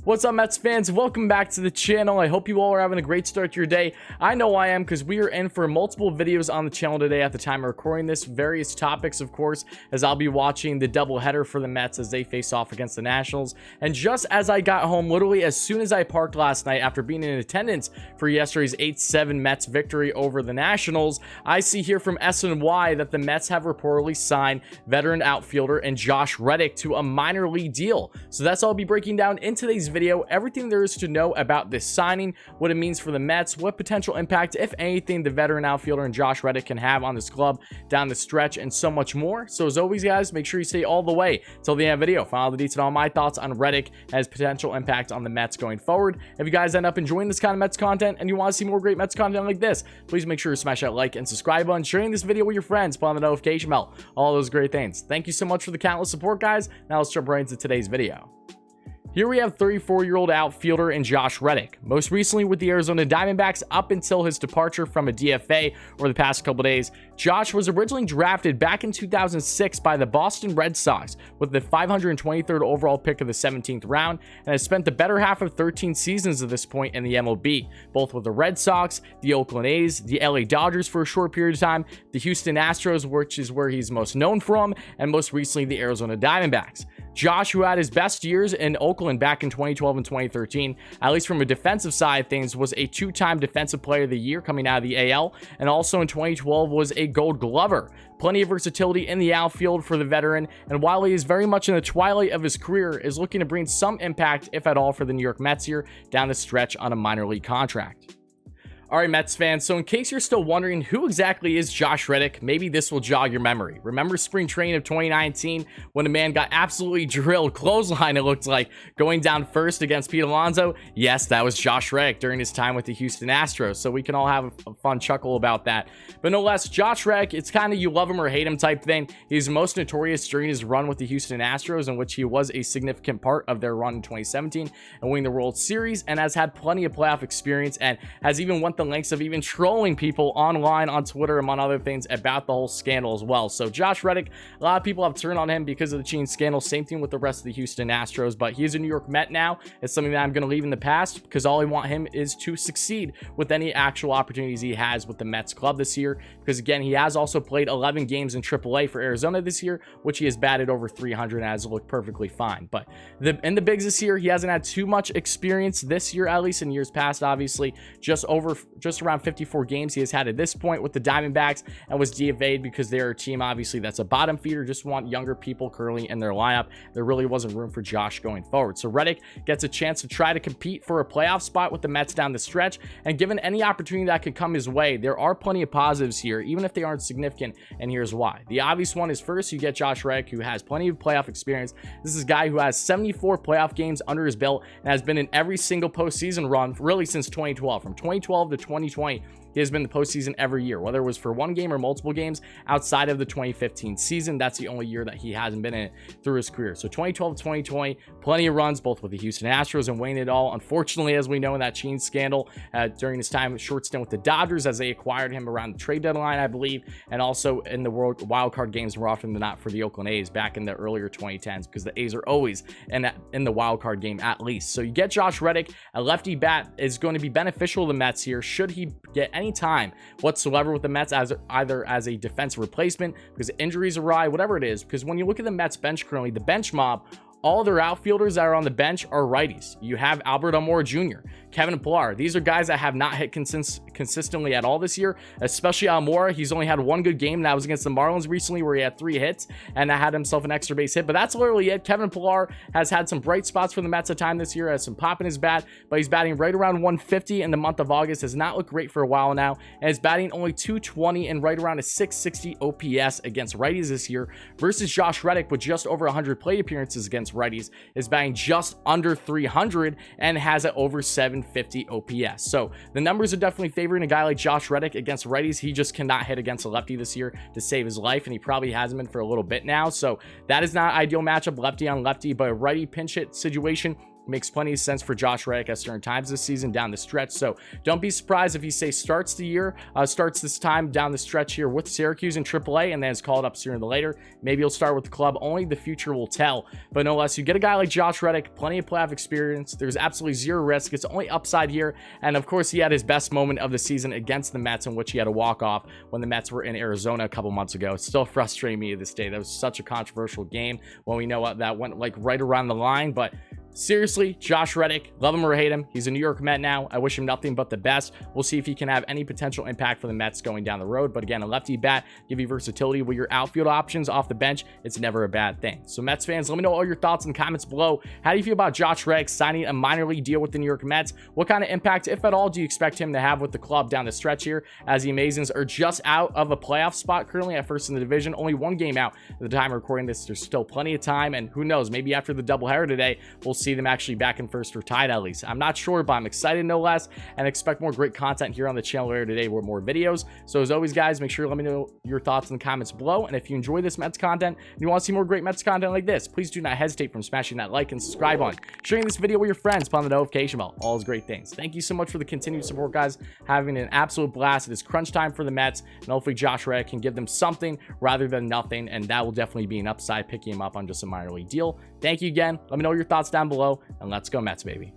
What's up, Mets fans? Welcome back to the channel. I hope you all are having a great start to your day. I know I am, because we are in for multiple videos on the channel today at the time of recording this. Various topics, of course, as I'll be watching the doubleheader for the Mets as they face off against the Nationals. And just as I got home, literally as soon as I parked last night after being in attendance for yesterday's 8-7 Mets victory over the Nationals, I see here from SNY that the Mets have reportedly signed veteran outfielder and Josh Reddick to a minor league deal. So that's all I'll be breaking down in today's video, everything there is to know about this signing, what it means for the Mets, what potential impact, if anything, the veteran outfielder and Josh Reddick can have on this club down the stretch, and so much more. So as always, guys, make sure you stay all the way till the end of the video. Find all the details on all my thoughts on Reddick and his potential impact on the Mets going forward. If you guys end up enjoying this kind of Mets content and you want to see more great Mets content like this, please make sure to smash that like and subscribe button, sharing this video with your friends, put on the notification bell, all those great things. Thank you so much for the countless support, guys. Now let's jump right into today's video. Here we have 34-year-old outfielder and Josh Reddick, most recently with the Arizona Diamondbacks up until his departure from a DFA over the past couple days. Josh was originally drafted back in 2006 by the Boston Red Sox with the 523rd overall pick of the 17th round, and has spent the better half of 13 seasons at this point in the MLB, both with the Red Sox, the Oakland A's, the LA Dodgers for a short period of time, the Houston Astros, which is where he's most known from, and most recently the Arizona Diamondbacks. Josh, who had his best years in Oakland back in 2012 and 2013, at least from a defensive side of things, was a two-time Defensive Player of the Year coming out of the AL, and also in 2012 was a Gold Glover. Plenty of versatility in the outfield for the veteran, and while he is very much in the twilight of his career, is looking to bring some impact, if at all, for the New York Mets here down the stretch on a minor league contract. All right, Mets fans, so in case you're still wondering who exactly is Josh Reddick, maybe this will jog your memory. Remember spring training of 2019 when a man got absolutely drilled, clothesline it looked like, going down first against Pete Alonso? Yes, that was Josh Reddick during his time with the Houston Astros, so we can all have a fun chuckle about that. But no less, Josh Reddick, it's kind of you love him or hate him type thing. He's most notorious during his run with the Houston Astros, in which he was a significant part of their run in 2017 and winning the World Series, and has had plenty of playoff experience, and has even went the lengths of even trolling people online on Twitter, among other things, about the whole scandal as well. So Josh Reddick, a lot of people have turned on him because of the cheating scandal. Same thing with the rest of the Houston Astros, but he's a New York Met now. It's something that I'm going to leave in the past, because all I want him is to succeed with any actual opportunities he has with the Mets club this year, because again, he has also played 11 games in AAA for Arizona this year, which he has batted over 300 and has looked perfectly fine. But in the bigs this year, he hasn't had too much experience this year, at least in years past, obviously. Just around 54 games he has had at this point with the Diamondbacks, and was DFA'd because they're a team, obviously, that's a bottom feeder, just want younger people currently in their lineup. There really wasn't room for Josh going forward. So Reddick gets a chance to try to compete for a playoff spot with the Mets down the stretch, and given any opportunity that could come his way, there are plenty of positives here, even if they aren't significant, and here's why. The obvious one is, first, you get Josh Reddick, who has plenty of playoff experience. This is a guy who has 74 playoff games under his belt and has been in every single postseason run really since 2012. From 2012 to 2020, he has been in the postseason every year, whether it was for one game or multiple games outside of the 2015 season. That's the only year that he hasn't been in it through his career. So 2012 to 2020, plenty of runs, both with the Houston Astros and winning it all. Unfortunately, as we know, in that cheating scandal during his time, short stint with the Dodgers, as they acquired him around the trade deadline, I believe, and also in the World Wild Card games more often than not for the Oakland A's back in the earlier 2010s, because the A's are always in the wild card game at least. So you get Josh Reddick, a lefty bat is going to be beneficial to the Mets here, should he get any time whatsoever with the Mets, as either as a defensive replacement, because injuries awry, whatever it is. Because when you look at the Mets bench currently, the bench mob, all their outfielders that are on the bench are righties. You have Albert Almora Jr., Kevin Pillar. These are guys that have not hit consistently at all this year, especially Almora. He's only had one good game, and that was against the Marlins recently, where he had 3 hits and had himself an extra base hit. But that's literally it. Kevin Pillar has had some bright spots for the Mets at time this year, has some pop in his bat, but he's batting right around 150 in the month of August. Has not looked great for a while now, and is batting only 220 and right around a 660 OPS against righties this year, versus Josh Reddick, with just over 100 plate appearances against righties, is batting just under 300 and has an over 750 OPS. So the numbers are definitely favoring a guy like Josh Reddick against righties. He just cannot hit against a lefty this year to save his life, and he probably hasn't been for a little bit now. So that is not ideal matchup, lefty on lefty, but a righty pinch hit situation Makes plenty of sense for Josh Reddick at certain times this season down the stretch. So don't be surprised if he starts this time down the stretch here with Syracuse in AAA and then is called up sooner than later. Maybe he'll start with the club. Only the future will tell. But no less, you get a guy like Josh Reddick, plenty of playoff experience. There's absolutely zero risk. It's only upside here. And of course, he had his best moment of the season against the Mets, in which he had a walk-off when the Mets were in Arizona a couple months ago. It's still frustrating me to this day. That was such a controversial game when we know that went like right around the line. But seriously, Josh Reddick, love him or hate him, he's a New York Met now. I wish him nothing but the best. We'll see if he can have any potential impact for the Mets going down the road. But again, a lefty bat give you versatility with your outfield options off the bench. It's never a bad thing. So Mets fans, let me know all your thoughts in the comments below. How do you feel about Josh Reddick signing a minor league deal with the New York Mets? What kind of impact, if at all, do you expect him to have with the club down the stretch here, as the Amazons are just out of a playoff spot currently at first in the division, only one game out at the time of recording this. There's still plenty of time, and who knows, maybe after the doubleheader today, we'll see them actually back in first or tied at least. I'm not sure, but I'm excited no less, and expect more great content here on the channel later today with more videos. So as always, guys, make sure to let me know your thoughts in the comments below. And if you enjoy this Mets content and you want to see more great Mets content like this, please do not hesitate from smashing that like and subscribe on, sharing this video with your friends, put on the notification bell, all those great things. Thank you so much for the continued support, guys. Having an absolute blast. It is crunch time for the Mets, and hopefully Josh Reddick can give them something rather than nothing, and that will definitely be an upside picking him up on just a minor league deal. Thank you again. Let me know your thoughts down below, and let's go Mets, baby.